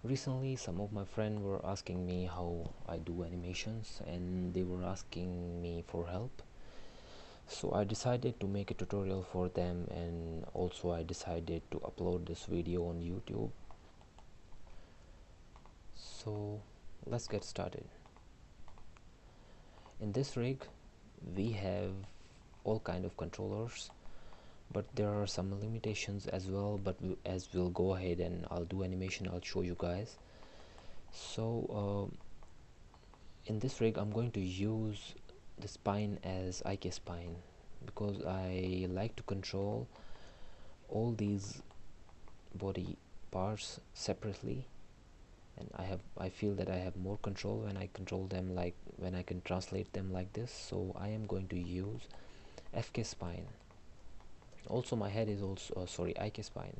Recently, some of my friends were asking me how I do animations, and they were asking me for help. So I decided to make a tutorial for them, and also I decided to upload this video on YouTube. So let's get started. In this rig, we have all kind of controllers, but there are some limitations as well. But as we'll go ahead and I'll do animation, I'll show you guys. So in this rig I'm going to use the spine as IK spine, because I like to control all these body parts separately, and I feel that I have more control when I control them, like when I can translate them like this. So I am going to use FK spine. Also my head is also sorry, IK spine.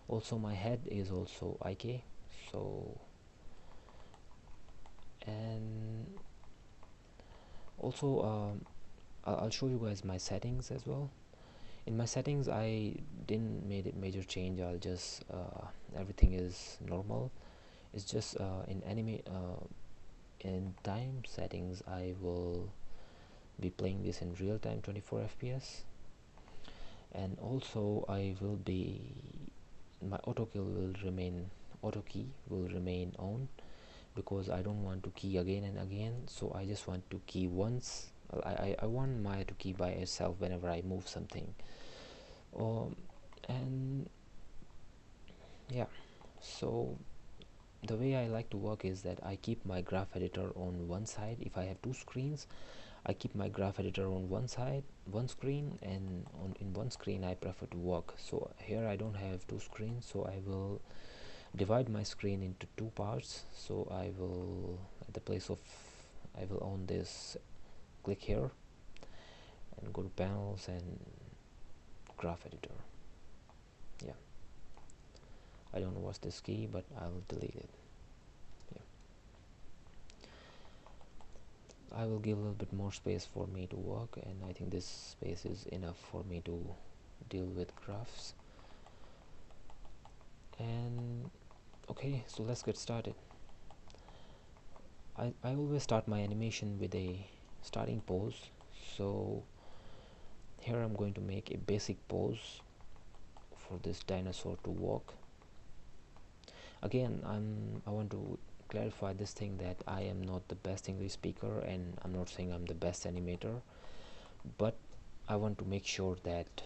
Also my head is also IK. So, and also I'll show you guys my settings as well. In my settings I didn't made a major change. I'll just everything is normal. It's just in time settings I will be playing this in real time 24 fps, and also I will be my auto key will remain on, because I don't want to key again and again. So I just want to key once. I want my to key by itself whenever I move something. And yeah, so the way I like to work is that I keep my graph editor on one side. If I have two screens, I keep my graph editor on one side, one screen, and in one screen I prefer to work. So here I don't have two screens, so I will divide my screen into two parts. So I will, at the place of I will own this, click here and go to panels and graph editor. Yeah, I don't know what's this key, but I'll delete it. Yeah, I will give a little bit more space for me to work, and I think this space is enough for me to deal with graphs. And okay, so let's get started. I always start my animation with a starting pose. So here I'm going to make a basic pose for this dinosaur to walk. Again, I want to clarify this thing that I am not the best English speaker, and I'm not saying I'm the best animator, but I want to make sure that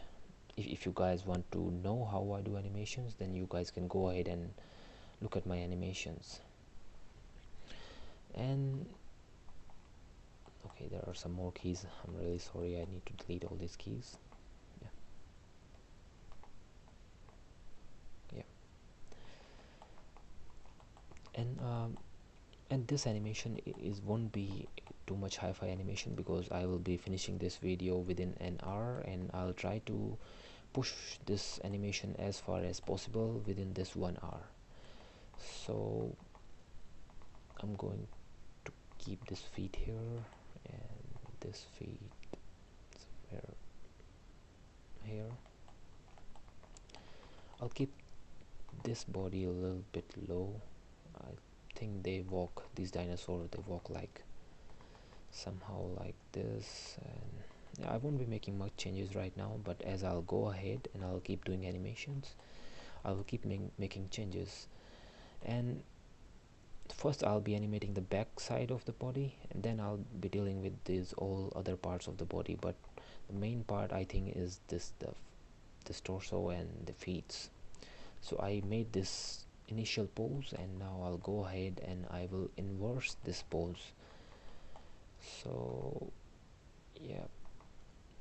if you guys want to know how I do animations, then you guys can go ahead and look at my animations. And okay, there are some more keys. I'm really sorry, I need to delete all these keys. Yeah, yeah. And this animation won't be too much hi-fi animation, because I will be finishing this video within an hour, and I'll try to push this animation as far as possible within this 1 hour. So I'm going to keep this feet here and this feet somewhere here. I'll keep this body a little bit low. I think these dinosaurs, they walk like somehow like this, and yeah, I won't be making much changes right now, but as I'll go ahead and I'll keep doing animations, I will keep making changes. And first I'll be animating the back side of the body, and then I'll be dealing with these all other parts of the body. But the main part I think is this torso and the feet. So I made this initial pose, and now I'll go ahead and I will inverse this pose. So yeah,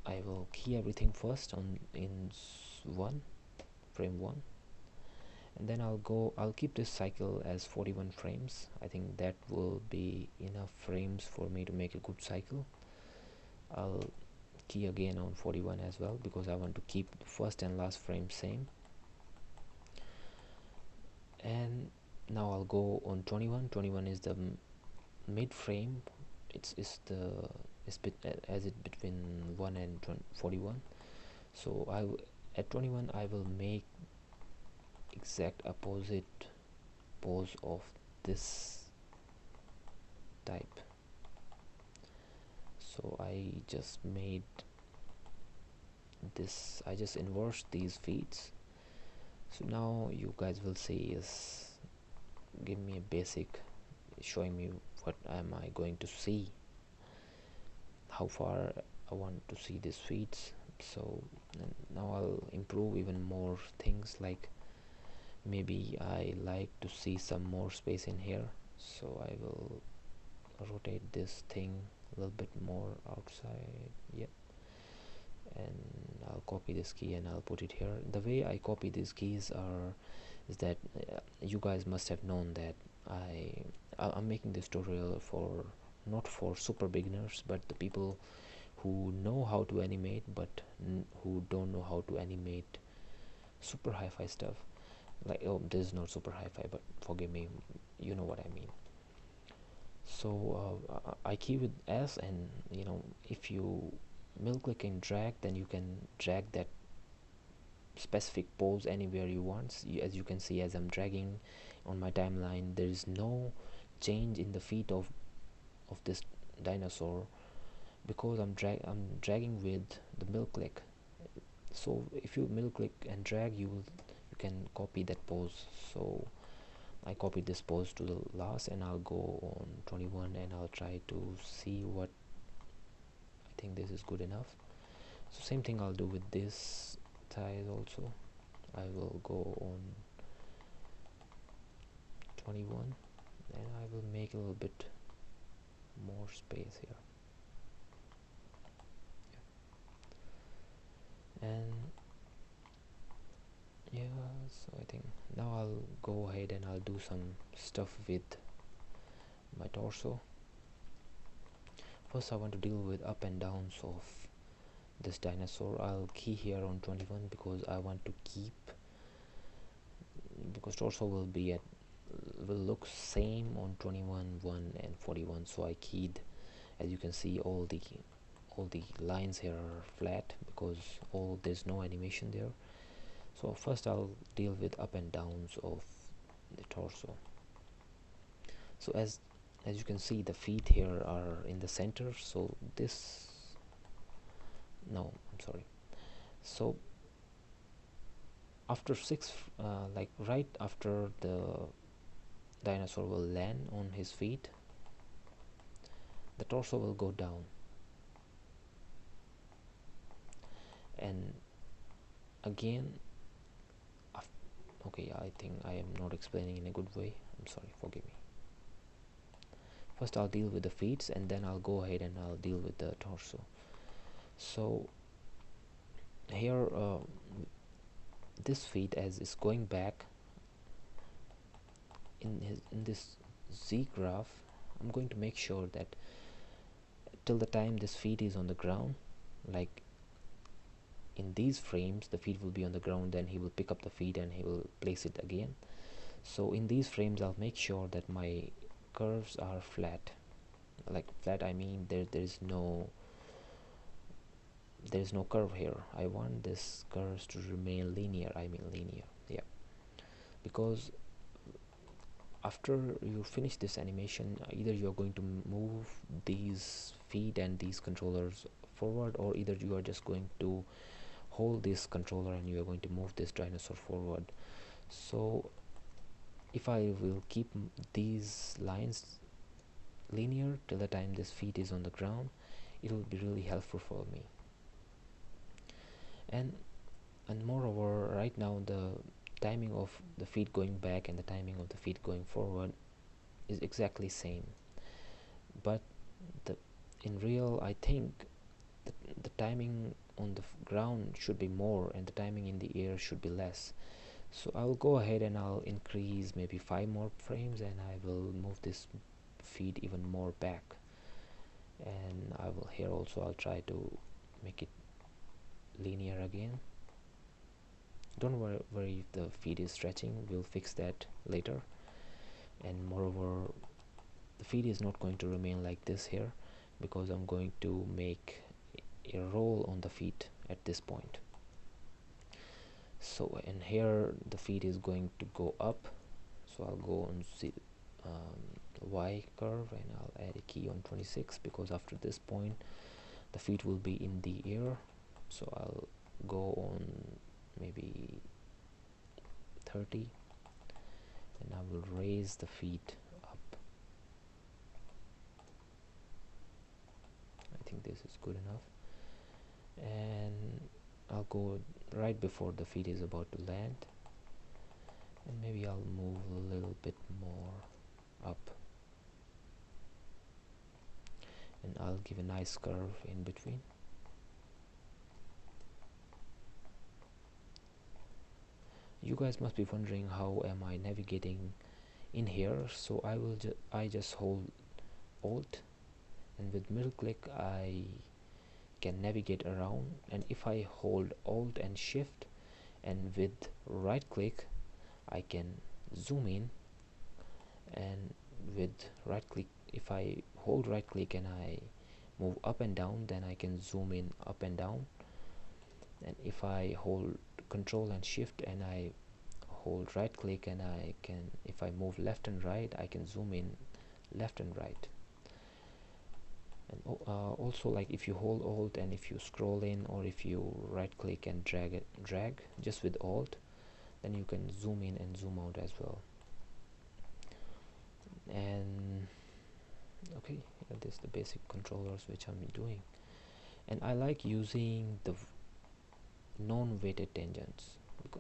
I will key everything first on in frame 1, and then I'll keep this cycle as 41 frames. I think that will be enough frames for me to make a good cycle. I'll key again on 41 as well, because I want to keep the first and last frame same. And now I'll go on 21. 21 is the mid frame. It's between 1 and 41. So at 21 I will make exact opposite pose of this type. So I just made this, I just inverse these feet. So now you guys will see is give me a basic showing me what am I going to see, how far I want to see these feet. So and now I'll improve even more things, like maybe I like to see some more space in here, so I will rotate this thing a little bit more outside. Yep. And I'll copy this key and I'll put it here. The way I copy these keys is that you guys must have known that I'm making this tutorial for not for super beginners, but the people who know how to animate but who don't know how to animate super hi-fi stuff. Like, oh, this is not super hi-fi, but forgive me, you know what I mean. So I key with S, and if you middle click and drag, then you can drag that specific pose anywhere you want. As you can see, as I'm dragging on my timeline, there is no change in the feet of this dinosaur, because I'm dragging with the middle click. So if you middle click and drag, you can copy that pose. So I copied this pose to the last, and I'll go on 21 and I'll try to see what I think this is good enough. So same thing I'll do with this thighs also. I will go on 21 and I will make a little bit more space here. And yeah, so I think now I'll go ahead and I'll do some stuff with my torso. First I want to deal with up and downs of this dinosaur. I'll key here on 21 because I want to keep, because torso will look same on 21, 1 and 41. So I keyed, as you can see, all the lines here are flat because there's no animation there. So first I'll deal with up and downs of the torso. So as you can see, the feet here are in the center, so this, no, I'm sorry. So after like right after the dinosaur will land on his feet, the torso will go down. And again, okay, I think I am not explaining in a good way, I'm sorry, forgive me. First I'll deal with the feet, and then I'll go ahead and I'll deal with the torso. So here this feet, as is going back in this Z graph, I'm going to make sure that till the time this feet is on the ground, like in these frames the feet will be on the ground, then he will pick up the feet and he will place it again. So in these frames I'll make sure that my curves are flat. Like flat, I mean there is no curve here. I want this curves to remain linear. I mean linear, yeah, because after you finish this animation, either you're going to move these feet and these controllers forward, or either you are just going to hold this controller and you are going to move this dinosaur forward. So if I will keep these lines linear till the time this feet is on the ground, it will be really helpful for me. And moreover, right now the timing of the feet going back and the timing of the feet going forward is exactly same, but in real, I think the timing on the ground should be more and the timing in the air should be less. So I'll go ahead and I'll increase maybe 5 more frames, and I will move this feet even more back. And I will here also I'll try to make it linear again. Don't worry if the feet is stretching, we'll fix that later. And moreover, the feet is not going to remain like this here, because I'm going to make a roll on the feet at this point. So and here the feet is going to go up, So I'll go on Y curve, and I'll add a key on 26, because after this point the feet will be in the air. So I'll go on maybe 30, and I will raise the feet up. I think this is good enough, and I'll go right before the feet is about to land, and maybe I'll move a little bit more up, and I'll give a nice curve in between. You guys must be wondering how am I navigating in here. So I just hold Alt, and with middle click I can navigate around, and if I hold Alt and Shift, and with right click I can zoom in, and with right click, if I hold right click and I move up and down, then I can zoom in up and down. And if I hold Control and Shift and I hold right click, and if I move left and right, I can zoom in left and right. And also, like, if you hold Alt and if you scroll in, or if you right click and drag just with Alt, then you can zoom in and zoom out as well. And okay, this is the basic controllers which I'm doing, and I like using the non-weighted tangents.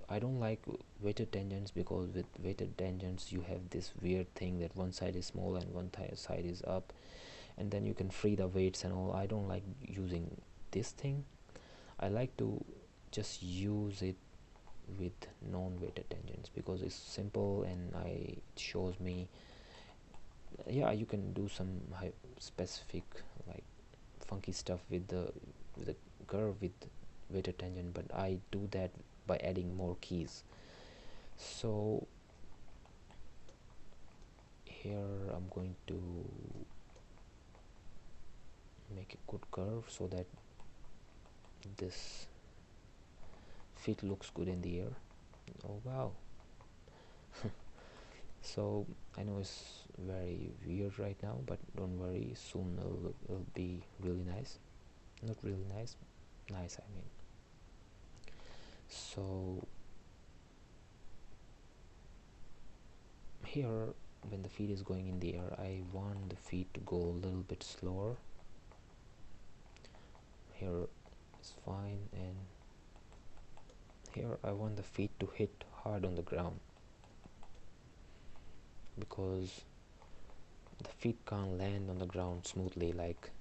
I don't like weighted tangents, because with weighted tangents you have this weird thing that one side is small and one side is up, and then you can free the weights and all. I don't like using this thing. I like to just use it with non-weighted tangents, because it's simple, and it shows me, yeah, you can do some specific, like, funky stuff with the curve with weighted tangent, but I do that by adding more keys. So here I'm going to make a good curve so that this feet looks good in the air. Oh wow. So I know it's very weird right now, but don't worry, soon it'll be really nice. Not really nice, nice I mean. So here, when the feet is going in the air, I want the feet to go a little bit slower. Here is fine, and here I want the feet to hit hard on the ground, because the feet can't land on the ground smoothly like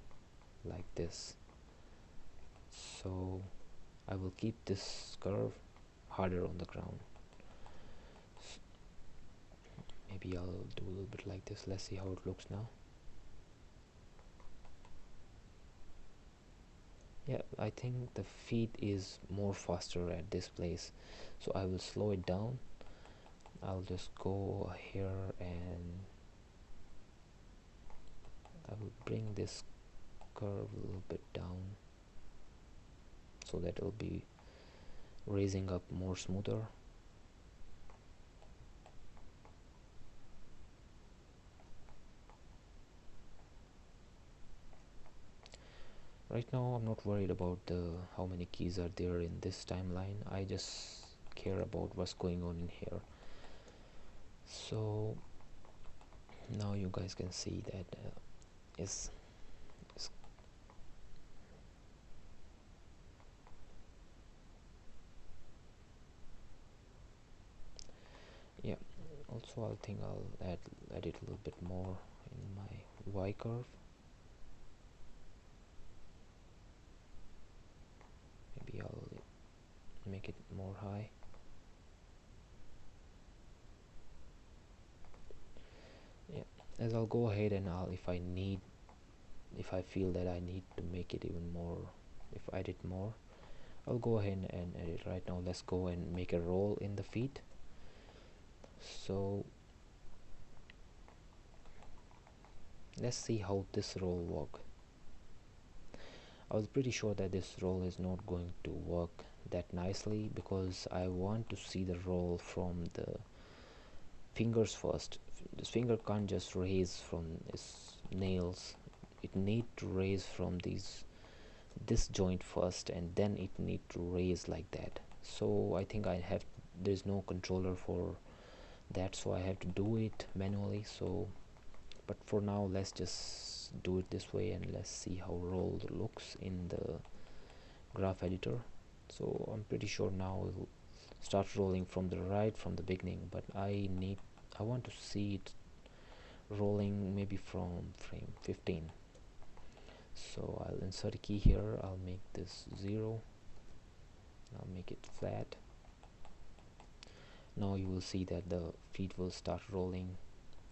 this. So I will keep this curve harder on the ground. Maybe I'll do a little bit like this. Let's see how it looks now. Yeah, I think the feet is more faster at this place, so I will slow it down. I'll just go here, and I will bring this curve a little bit down, so that it'll be raising up more smoother. Right now I'm not worried about how many keys are there in this timeline. I just care about what's going on in here. So now you guys can see that is yeah. Also, I think I'll add it a little bit more in my Y curve. Maybe I'll make it more high. Yeah, as I'll go ahead, and if I feel that I need to make it even more, if I edit more, I'll go ahead and edit. Right now let's go and make a roll in the feet. So let's see how this roll work. I was pretty sure that this roll is not going to work that nicely, because I want to see the roll from the fingers first. This finger can't just raise from its nails, it need to raise from this joint first, and then it need to raise like that. So I think there's no controller for that, so I have to do it manually. So but for now, let's just do it this way, and let's see how roll looks in the graph editor. So I'm pretty sure now it'll start rolling from the right from the beginning, but I want to see it rolling maybe from frame 15. So I'll insert a key here, I'll make this 0, I'll make it flat. Now you will see that the feet will start rolling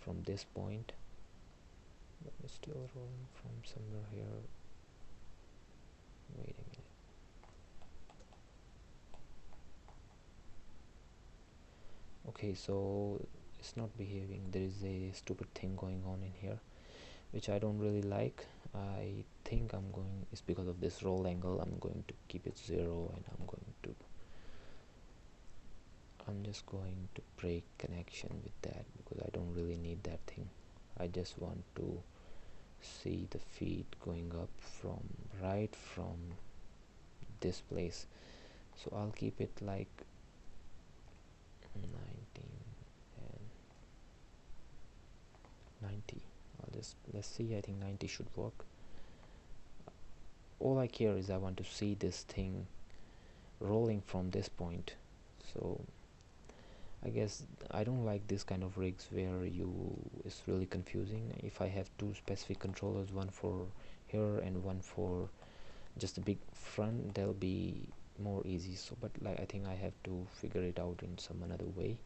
from this point, but it's still rolling from somewhere here. Wait a minute. Okay, so it's not behaving. There is a stupid thing going on in here, which I don't really like. I think it's because of this roll angle. I'm going to keep it 0, and I'm just going to break connection with that, because I don't really need that thing. I just want to see the feet going up from this place. So I'll keep it like 19 and 90. Let's see. I think 90 should work. All I care is I want to see this thing rolling from this point. So I guess I don't like this kind of rigs where it's really confusing. If I have two specific controllers, one for here and one for just a big front, they'll be more easy. So but like I think I have to figure it out in some another way.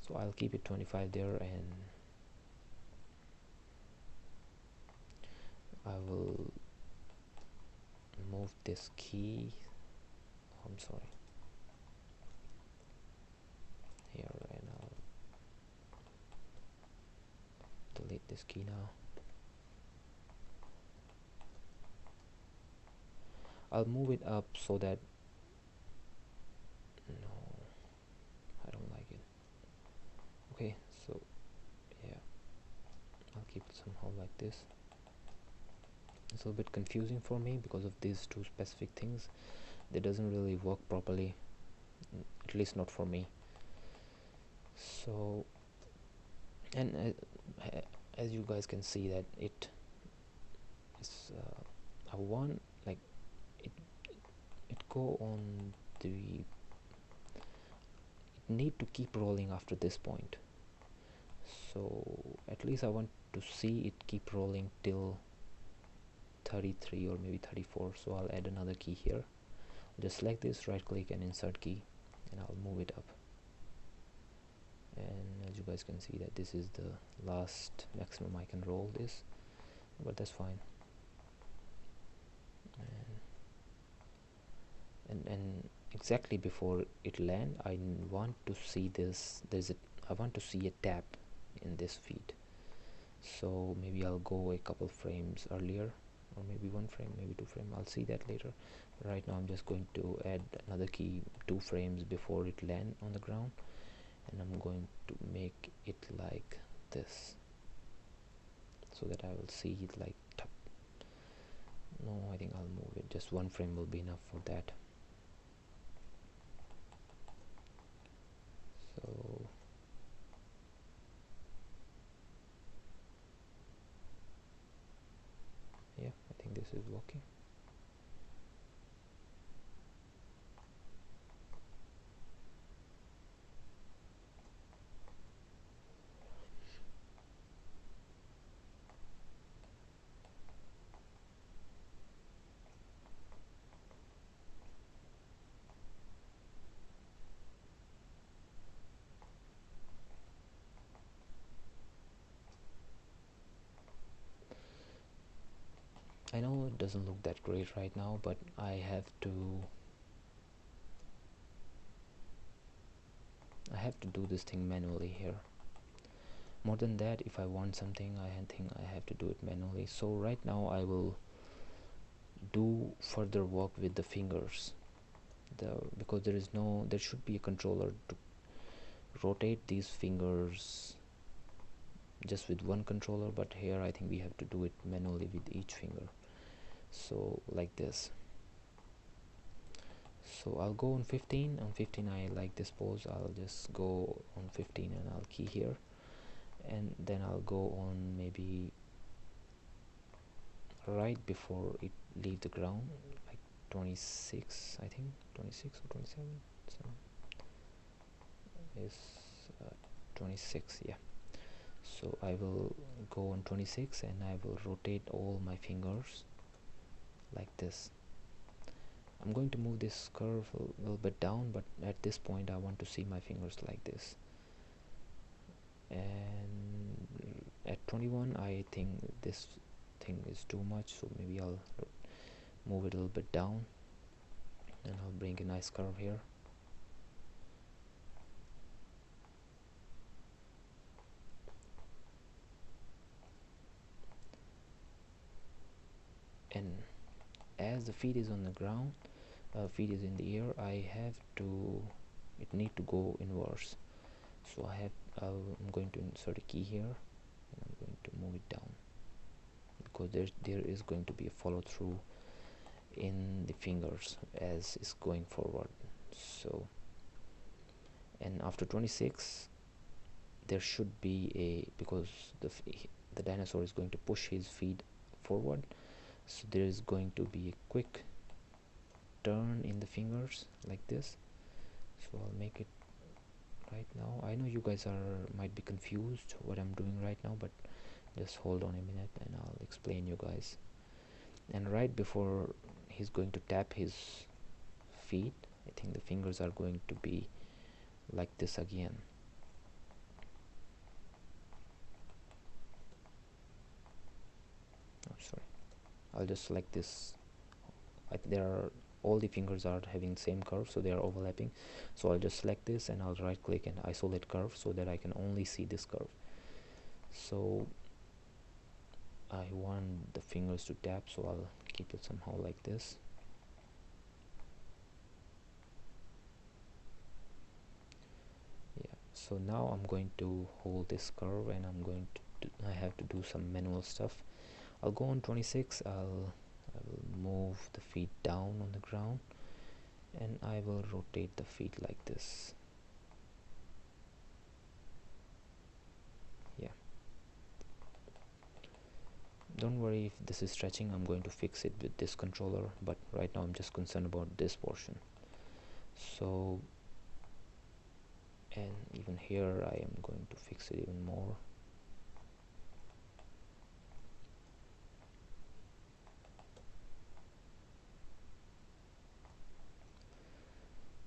So I'll keep it 25 there, and I will move this key. I'm sorry, here, and I'll delete this key now. I'll move it up so that no, I don't like it. Okay, so yeah, I'll keep it somehow like this. It's a little bit confusing for me because of these two specific things. That doesn't really work properly, at least not for me. So, and as you guys can see that it is I want like it go on it need to keep rolling after this point. So at least I want to see it keep rolling till 33 or maybe 34. So I'll add another key here. Just select this, right click and insert key, and I'll move it up. And as you guys can see that this is the last maximum I can roll this, but that's fine. And exactly before it land, I want to see this. I want to see a tap in this feed. So maybe I'll go a couple frames earlier, or maybe one frame, maybe two frame. I'll see that later. Right now I'm just going to add another key 2 frames before it land on the ground, and I'm going to make it like this so that I will see it like tap. No, I think I'll move it. Just 1 frame will be enough for that. So yeah, I think this is working. I know it doesn't look that great right now, but I have to do this thing manually here. More than that, if I want something, I think I have to do it manually. So right now I will do further work with the fingers, because there should be a controller rotate these fingers just with one controller, but here I think we have to do it manually with each finger. So like this. So I'll go on 15. On 15 I like this pose. I'll just go on 15 and I'll key here, and then I'll go on maybe right before it leave the ground, like 26, I think 26 or 27. So is 26, yeah. So I will go on 26 and I will rotate all my fingers like this. I'm going to move this curve a little bit down, but at this point I want to see my fingers like this. And at 21 I think this thing is too much, so maybe I'll move it a little bit down and I'll bring a nice curve here. And as the feet is on the ground, feet is in the air, I have to, it need to go inwards. So I'm going to insert a key here and I'm going to move it down, because there is going to be a follow through in the fingers as it's going forward. So, and after 26 there should be a, because the dinosaur is going to push his feet forward, so there is going to be a quick turn in the fingers like this. So I'll make it right now. I know you guys might be confused what I'm doing right now, but just hold on a minute and I'll explain you guys. And right before he's going to tap his feet, I think the fingers are going to be like this again. Oh, sorry, I'll just select this. There are, all the fingers are having same curve, so they are overlapping. So I'll just select this and I'll right click and isolate curve so that I can only see this curve. So I want the fingers to tap, so I'll keep it somehow like this. Yeah, so now I'm going to hold this curve and I'm going to I have to do some manual stuff. I'll go on 26. I will move the feet down on the ground and I will rotate the feet like this. Yeah, don't worry if this is stretching, I'm going to fix it with this controller, but right now I'm just concerned about this portion. So, and even here I am going to fix it even more.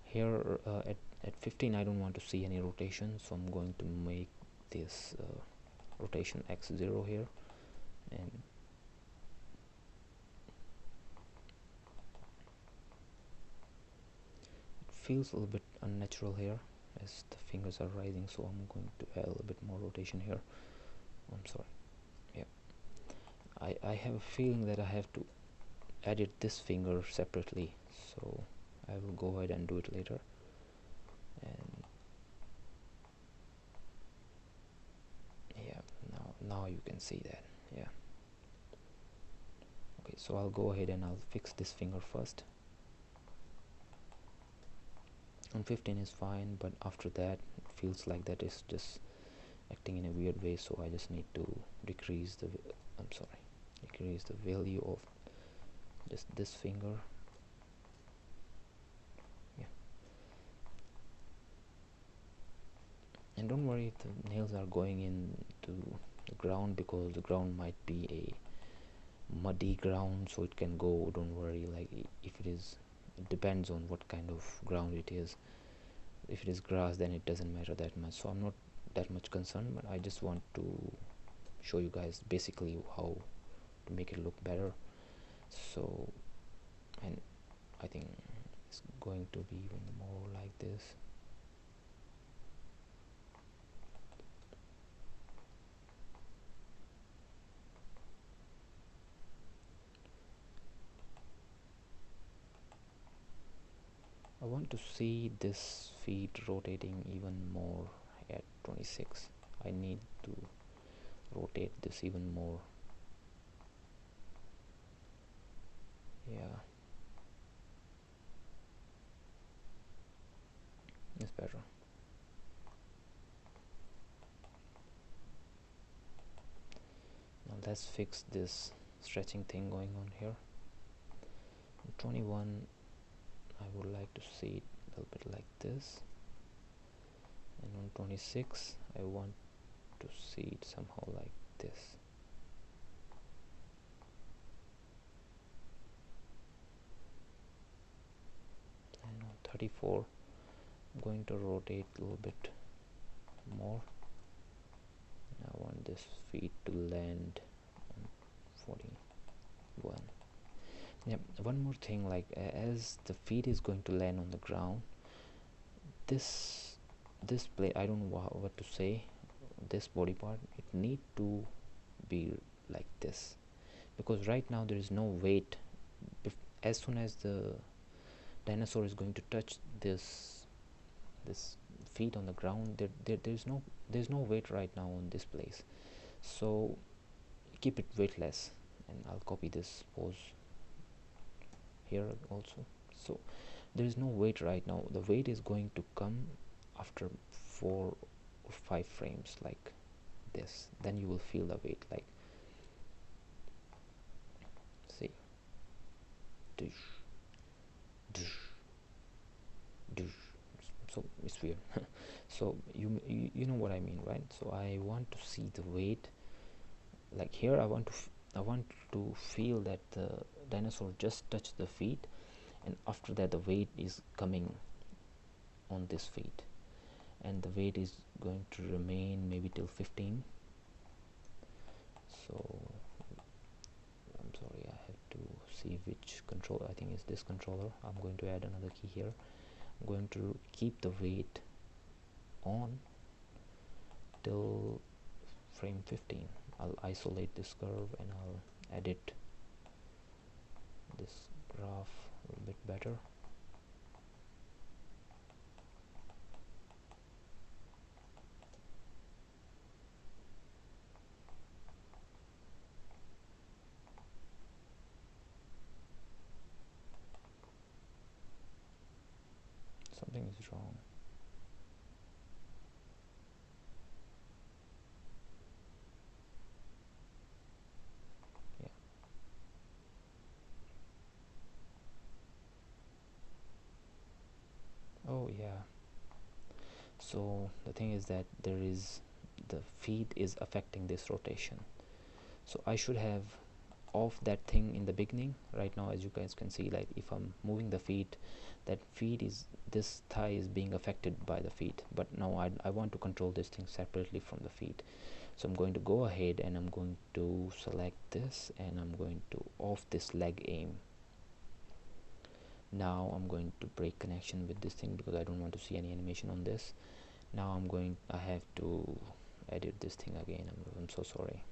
Here at 15 I don't want to see any rotation, so I'm going to make this rotation x0 here, and it feels a little bit unnatural here as the fingers are rising, so I'm going to add a little bit more rotation here. I'm sorry. Yeah, I have a feeling that I have to edit this finger separately, so I will go ahead and do it later. And yeah, now you can see that. Yeah, okay, so I'll go ahead and I'll fix this finger first. On 15 is fine, but after that it feels like that is just acting in a weird way, so I just need to decrease the value of just this finger. Yeah, and don't worry if the nails are going into the ground, because the ground might be a muddy ground, so it can go. Don't worry, like if it depends on what kind of ground it is. If it is grass, then it doesn't matter that much, so I'm not that much concerned, but I just want to show you guys basically how to make it look better. So, and I think it's going to be even more like this. I want want to see this feet rotating even more at 26. I need to rotate this even more. Yeah, it's better. Now let's fix this stretching thing going on here. 21, I would like to see it a little bit like this, and on 26 I want to see it somehow like this. And on 34 I'm going to rotate a little bit more. I want this feet to land on 41. Yeah, one more thing, like as the feet is going to land on the ground, this plate, I don't know what to say, this body part, it need to be like this, because right now there is no weight. As soon as the dinosaur is going to touch this feet on the ground, there's no weight right now on this place, so keep it weightless. And I'll copy this pose here also. So there is no weight right now. The weight is going to come after 4 or 5 frames like this. Then you will feel the weight, like, see, dush, dush, dush. So it's weird. So you know what I mean, right? So I want to see the weight, like here I want to feel that the dinosaur just touched the feet, and after that the weight is coming on this feet, and the weight is going to remain maybe till 15. So I'm sorry, I have to see which controller. I think it's this controller. I'm going to add another key here. I'm going to keep the weight on till frame 15. I'll isolate this curve and I'll edit this graph a little bit better. Something is wrong. Yeah. Oh yeah. So the thing is that the feed is affecting this rotation. So I should have off that thing in the beginning. Right now, as you guys can see, like if I'm moving the feet, that feet is, this thigh is being affected by the feet. But now I want to control this thing separately from the feet. So I'm going to go ahead and I'm going to select this, and I'm going to off this leg aim. Now I'm going to break connection with this thing because I don't want to see any animation on this. Now I have to edit this thing again. I'm so sorry.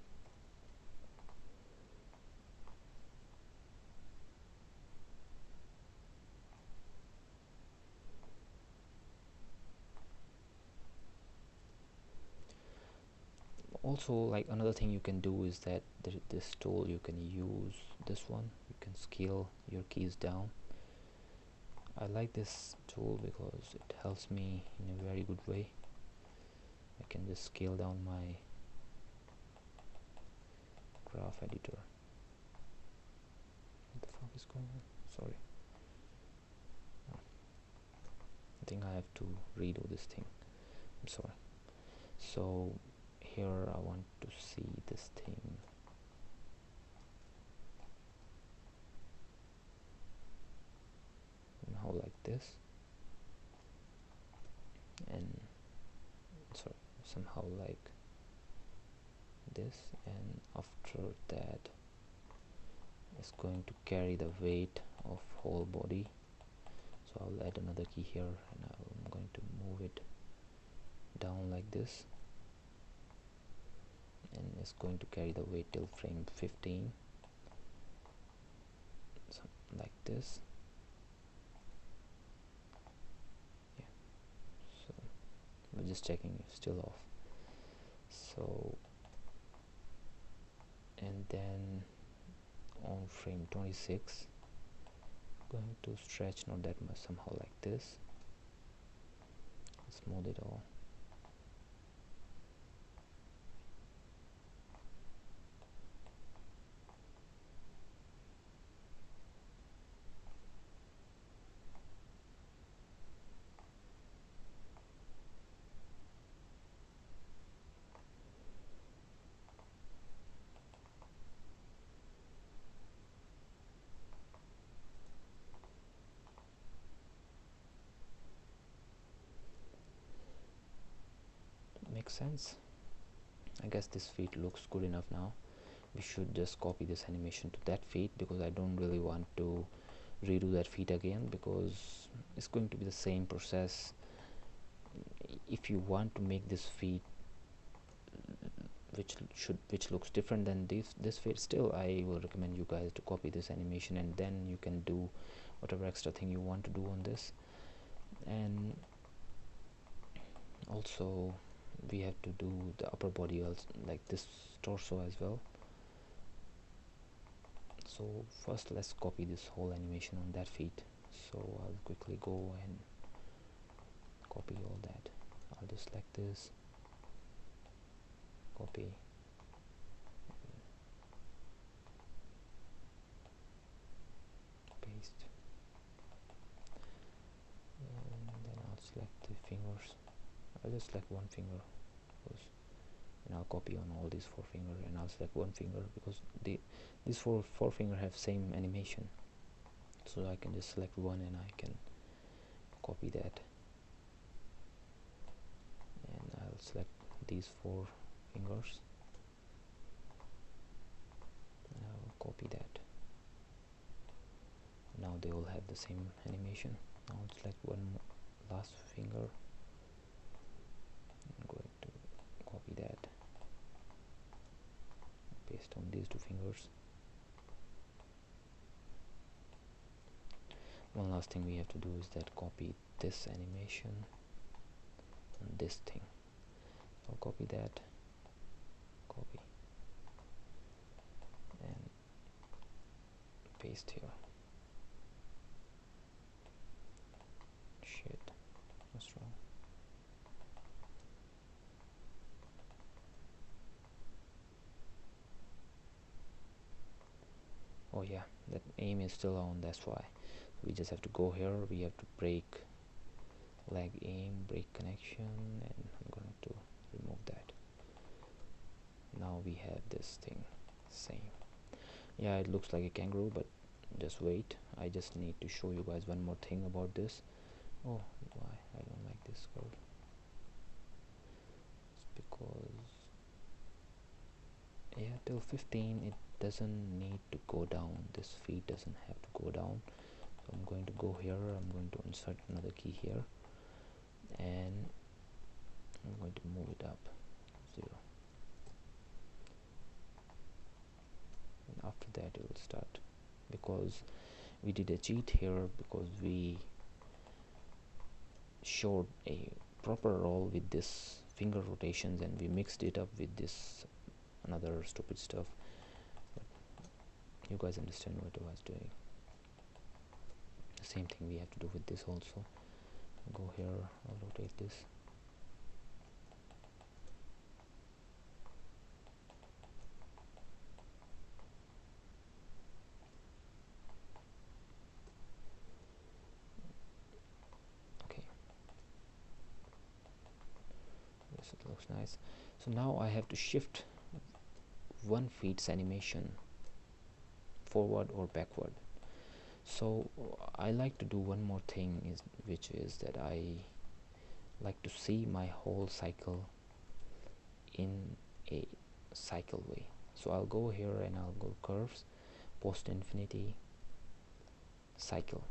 Also, like another thing you can do is that this tool, you can use this one. You can scale your keys down. I like this tool because it helps me in a very good way. I can just scale down my graph editor. What the fuck is going on? Sorry. I think I have to redo this thing. I'm sorry. So here I want to see this thing somehow like this, and sorry, somehow like this, and after that it's going to carry the weight of whole body. So I'll add another key here, and I'm going to move it down like this, and it's going to carry the weight till frame 15, so like this. but just checking if still off. So, and then on frame 26, going to stretch not that much, somehow like this, smooth it all. Makes sense. I guess this feet looks good enough now. We should just copy this animation to that feet, because I don't really want to redo that feet again, because it's going to be the same process. If you want to make this feet which looks different than this feet, still I will recommend you guys to copy this animation, and then you can do whatever extra thing you want to do on this. And also we have to do the upper body also, like this torso as well. So first let's copy this whole animation on that feet. So I'll quickly go and copy all that. I'll just select this, copy, paste, and then I'll select the fingers. I'll just select one finger, and I'll copy on all these 4 fingers, and I'll select one finger because these four finger have same animation, so I can just select one and I can copy that, and I'll select these 4 fingers and I'll copy that. Now they all have the same animation. Now I'll select one last finger. I'm going to copy that, paste on these 2 fingers. One last thing we have to do is that copy this animation on this thing. I'll copy that, copy, and paste here. Shit, what's wrong? Oh yeah, that aim is still on, that's why. We just have to go here, we have to break leg aim, break connection, and I'm going to remove that. Now we have this thing, same. Yeah, it looks like a kangaroo, but just wait, I just need to show you guys one more thing about this. Oh, why I don't like this curve? It's because, yeah, till 15 it doesn't need to go down, this feet doesn't have to go down. So I'm going to go here, I'm going to insert another key here, and I'm going to move it up 0, and after that it will start, because we did a cheat here, because we showed a proper roll with this finger rotations and we mixed it up with this another stupid stuff, but you guys understand what I was doing. The same thing we have to do with this also. Go here, I'll rotate this, okay, yes, it looks nice. So now I have to shift one feet's animation forward or backward. So I like to do one more thing, which is that I like to see my whole cycle in a cycle way. So I'll go here and I'll go curves, post infinity, cycle,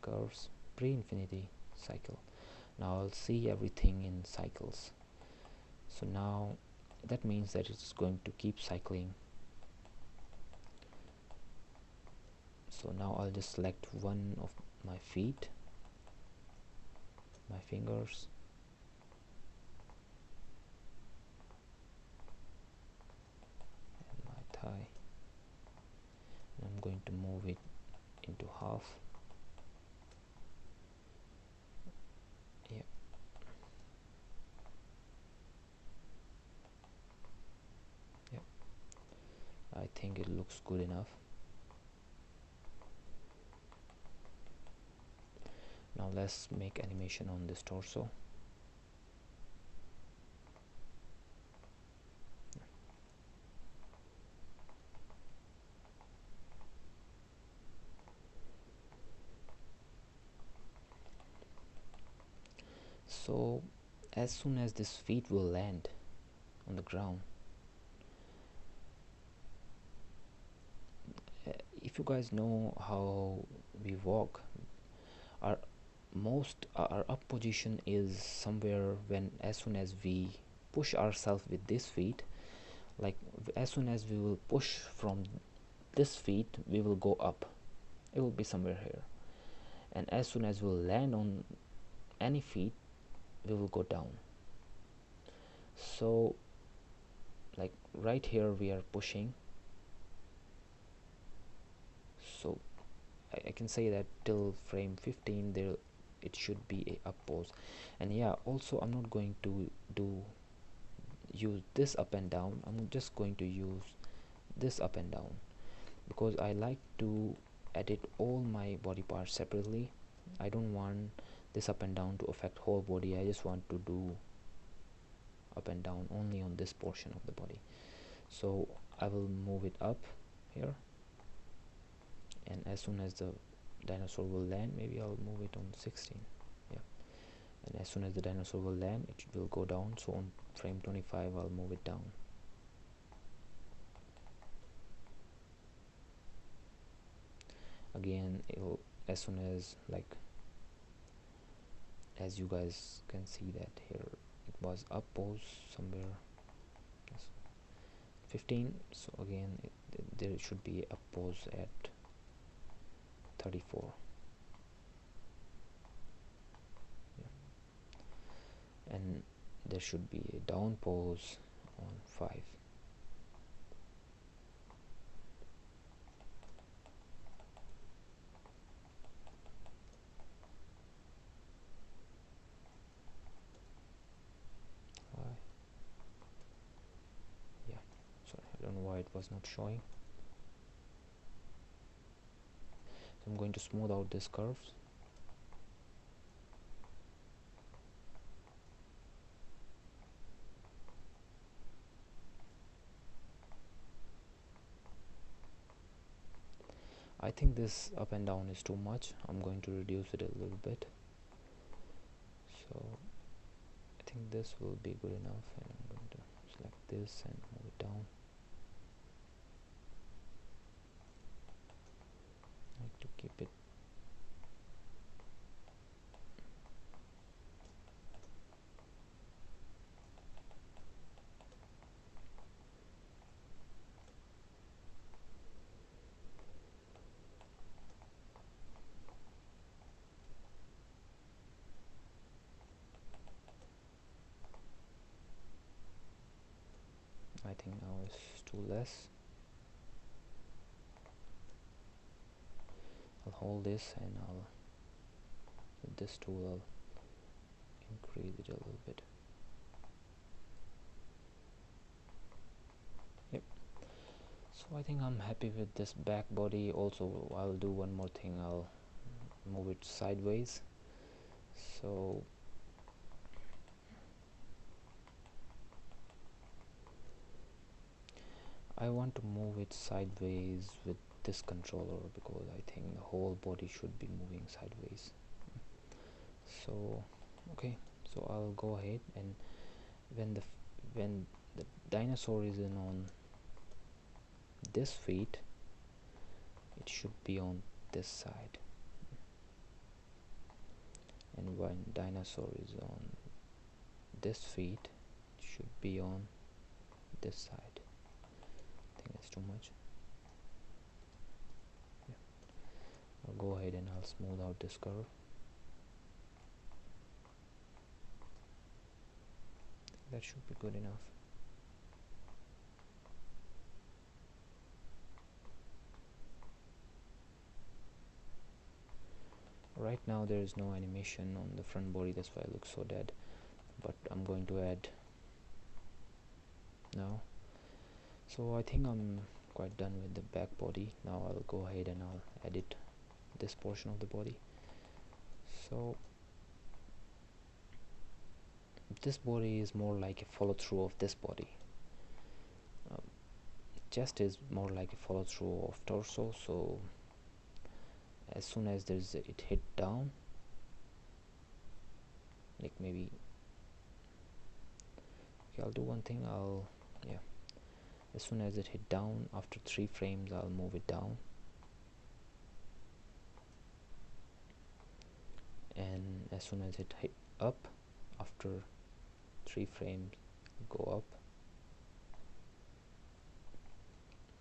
curves, pre-infinity, cycle. Now I'll see everything in cycles. So now that means that it's going to keep cycling. So now I'll just select one of my feet, my fingers, I'm going to move it into half. Yeah, yeah, I think it looks good enough. Now let's make animation on this torso. So as soon as this feet will land on the ground, if you guys know how we walk, our our up position is somewhere when as soon as we push ourselves with this feet, like as soon as we will push from this feet, we will go up. It will be somewhere here, and as soon as we'll land on any feet, we will go down. So like right here we are pushing, so I can say that till frame 15 there it should be a up pose. And yeah, also I'm not going to use this up and down. I'm just going to use this up and down because I like to edit all my body parts separately. I don't want this up and down to affect whole body. I just want to do up and down only on this portion of the body. So I will move it up here, and as soon as the dinosaur will land, maybe I'll move it on 16. Yeah, and as soon as the dinosaur will land, it will go down. So on frame 25 I'll move it down. Again, it'll, as soon as, like, as you guys can see that here it was up pose somewhere 15, so again there should be up pose at 34. Yeah. And there should be a down pose on 5. Yeah, sorry, I don't know why it was not showing. So I'm going to smooth out this curve. I think this up and down is too much. I'm going to reduce it a little bit. So I think this will be good enough, and I'm going to select this and move it down. I like to keep it. I think now it's too less. I'll hold this and I'll, with this tool, I'll increase it a little bit. Yep. So I think I'm happy with this back body. Also, I'll do one more thing. I'll move it sideways. So I want to move it sideways with this controller because I think the whole body should be moving sideways. So okay, so I'll go ahead, and when the dinosaur is in on this feet, it should be on this side, and when dinosaur is on this feet, it should be on this side. I think that's too much. Yeah. I'll go ahead and I'll smooth out this curve. That should be good enough. right now there is no animation on the front body, that's why it looks so dead, but I'm going to add now. So I think I'm quite done with the back body. Now I'll go ahead and I'll edit this portion of the body. So this body is more like a follow through of this body. Chest is more like a follow through of torso, so as soon as there's it hit down, like maybe okay, I'll do one thing, as soon as it hit down, after 3 frames I'll move it down, and as soon as it hit up, after 3 frames go up.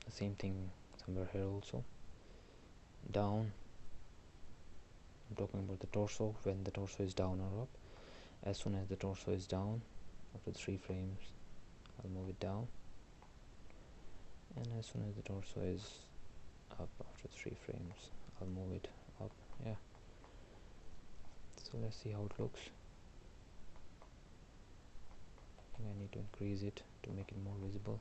The same thing somewhere here also. Down, I'm talking about the torso, when the torso is down or up. As soon as the torso is down, after 3 frames I'll move it down, and as soon as the torso is up, after 3 frames I'll move it up. Yeah, so let's see how it looks. I think I need to increase it to make it more visible.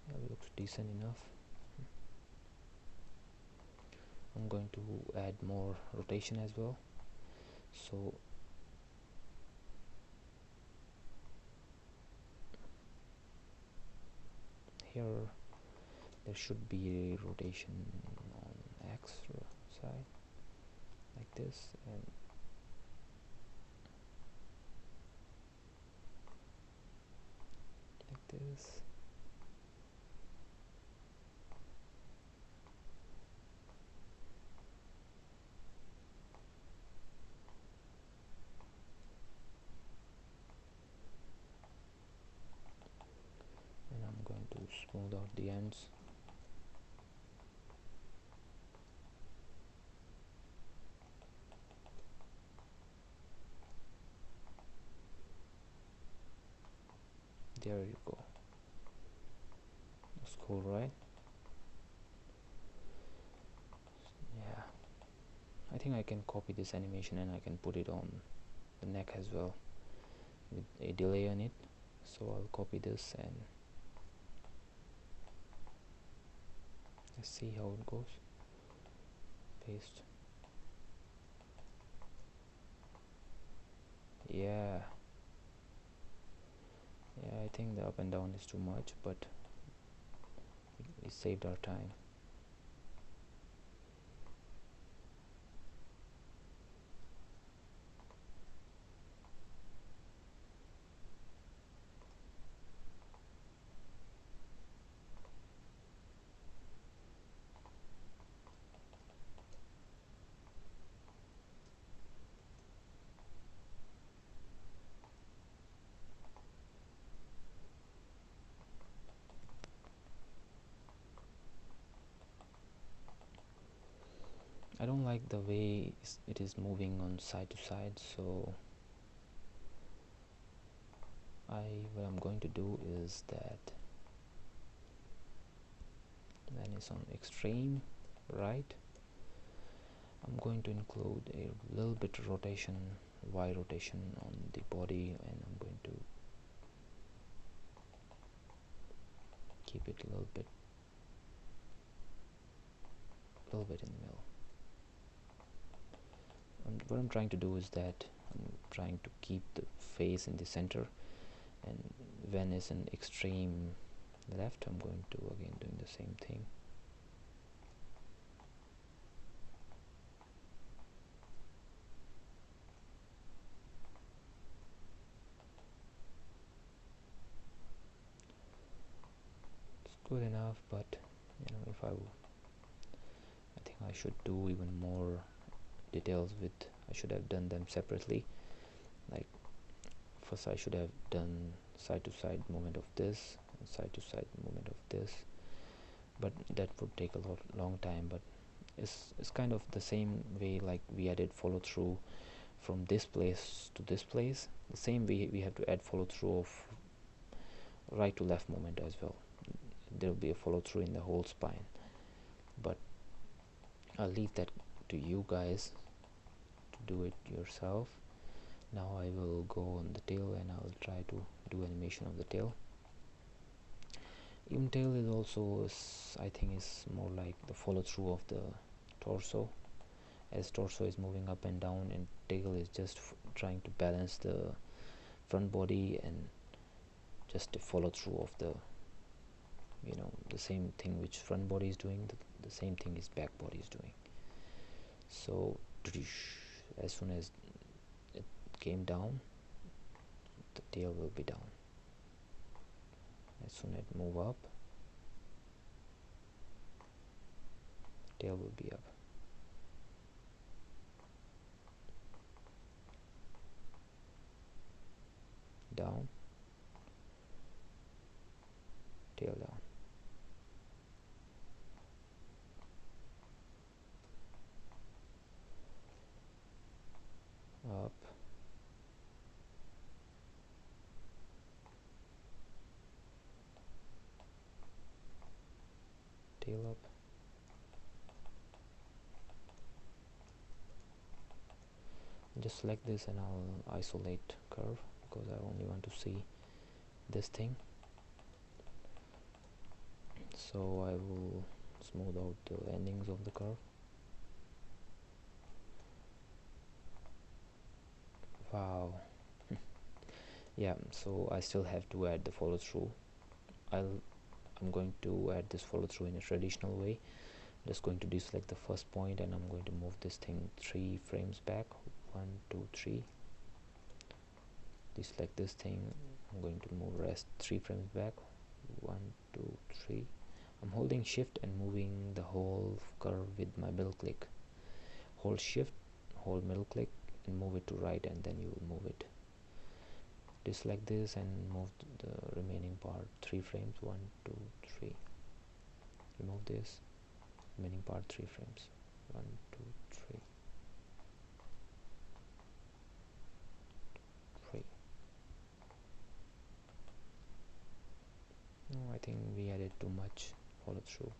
That looks decent enough. I'm going to add more rotation as well. So here there should be a rotation on X side like this, and like this. And I'm going to smooth out the ends. There you go. That's cool, right? Yeah, I think I can copy this animation and I can put it on the neck as well with a delay on it. So I'll copy this and let's see how it goes. Paste. Yeah, I think the up and down is too much, but we saved our time. I don't like the way it is moving on side to side, so what I'm going to do is that when it's on extreme right, I'm going to include a little bit of rotation, Y rotation on the body, and I'm going to keep it a little bit in the middle. What I'm trying to do is that I'm trying to keep the face in the center, and when it's an extreme left, I'm going to again doing the same thing. It's good enough, but you know, I think I should do even more details with. I should have done them separately. Like first I should have done side to side movement of this and side to side movement of this, but that would take a long time. But it's kind of the same way like we added follow through from this place to this place. The same way we have to add follow through right to left movement as well. There will be a follow through in the whole spine, but I'll leave that to you guys to do it yourself. Now I will go on the tail and I'll try to do animation of the tail. Even tail is also, I think, is more like the follow through of the torso, as torso is moving up and down, and tail is just trying to balance the front body and just a follow through of the, you know, the same thing which front body is doing, the same thing is back body is doing. So as soon as it came down, the tail will be down. As soon as it move up, tail will be up. Down, tail down. Up, tail up, just select this and I'll isolate curve because I only want to see this thing. So I will smooth out the endings of the curve. Wow. Yeah, so I still have to add the follow through. I'm going to add this follow through in a traditional way. Just going to deselect the first point and I'm going to move this thing 3 frames back. 1 2 3. Deselect this thing. I'm going to move rest 3 frames back. 1 2 3. I'm holding shift and moving the whole curve with my middle click. Hold shift, hold middle click and move it to right, and then you will move it. Deselect this and move the remaining part 3 frames. 1 2 3. Remove this, remaining part 3 frames. 1 2 3 3. No, I think we added too much follow through.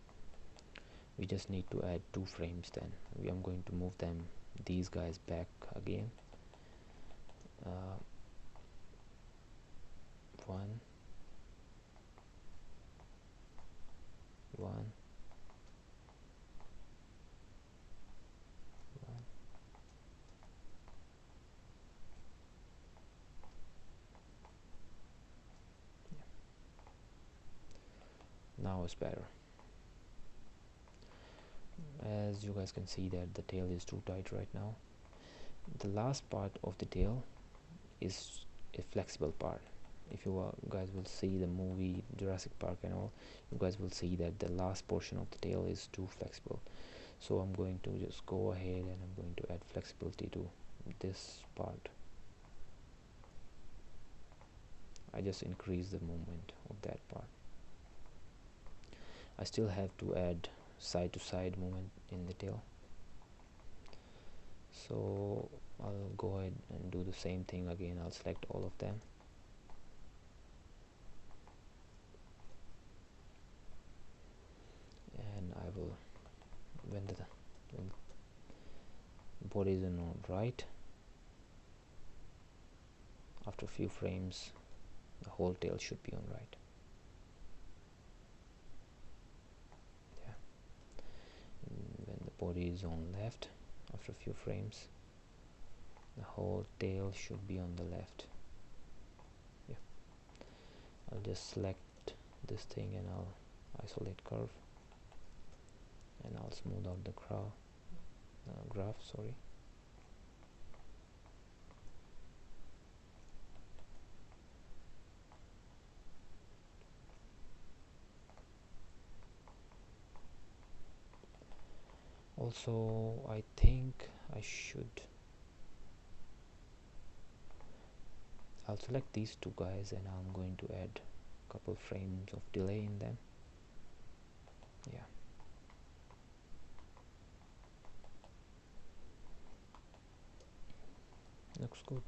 We just need to add 2 frames. Then I'm going to move these guys back again. 1 1 1. Now it's better. As you guys can see that the tail is too tight right now. The last part of the tail is a flexible part. If you guys will see the movie Jurassic Park and all, you guys will see that the last portion of the tail is too flexible. So I'm going to just go ahead and I'm going to add flexibility to this part. I just increase the movement of that part. I still have to add side to side movement in the tail, so I'll go ahead and do the same thing again. I'll select all of them and I will, when the body is on right, after a few frames the whole tail should be on right. When the body is on left, after a few frames the whole tail should be on the left. Yeah, I'll just select this thing and I'll isolate curve and I'll smooth out the graph, sorry. Also, I think I'll select these two guys and I'm going to add a couple frames of delay in them. Yeah, looks good.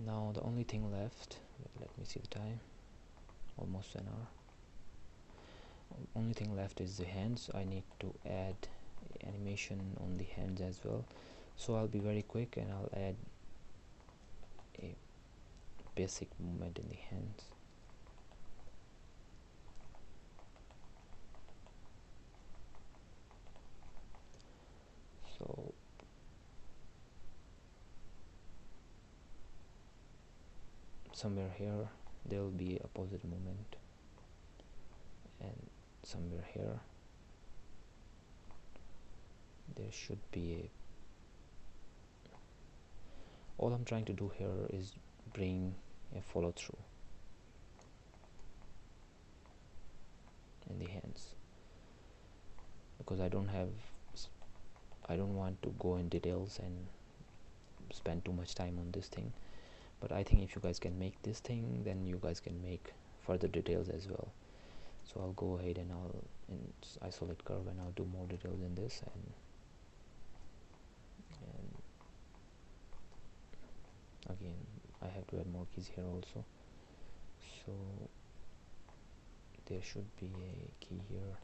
Now the only thing left, let me see the time, almost an hour. Only thing left is the hands. I need to add animation on the hands as well, so I'll be very quick and I'll add a basic movement in the hands. So somewhere here there will be a positive movement, and somewhere here there should be a, all I'm trying to do here is bring a follow through in the hands, because I don't want to go in details and spend too much time on this thing. But I think if you guys can make this thing, then you guys can make further details as well. So I'll go ahead and I'll isolate curve and I'll do more details in this, and again I have to add more keys here also. So there should be a key here.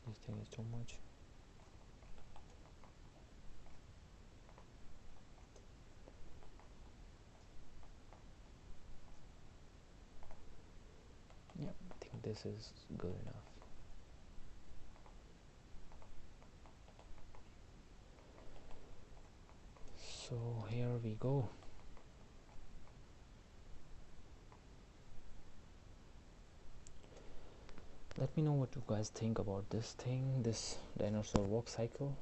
This thing is too much. Yeah, I think this is good enough. So here we go. Let me know what you guys think about this thing, this dinosaur walk cycle.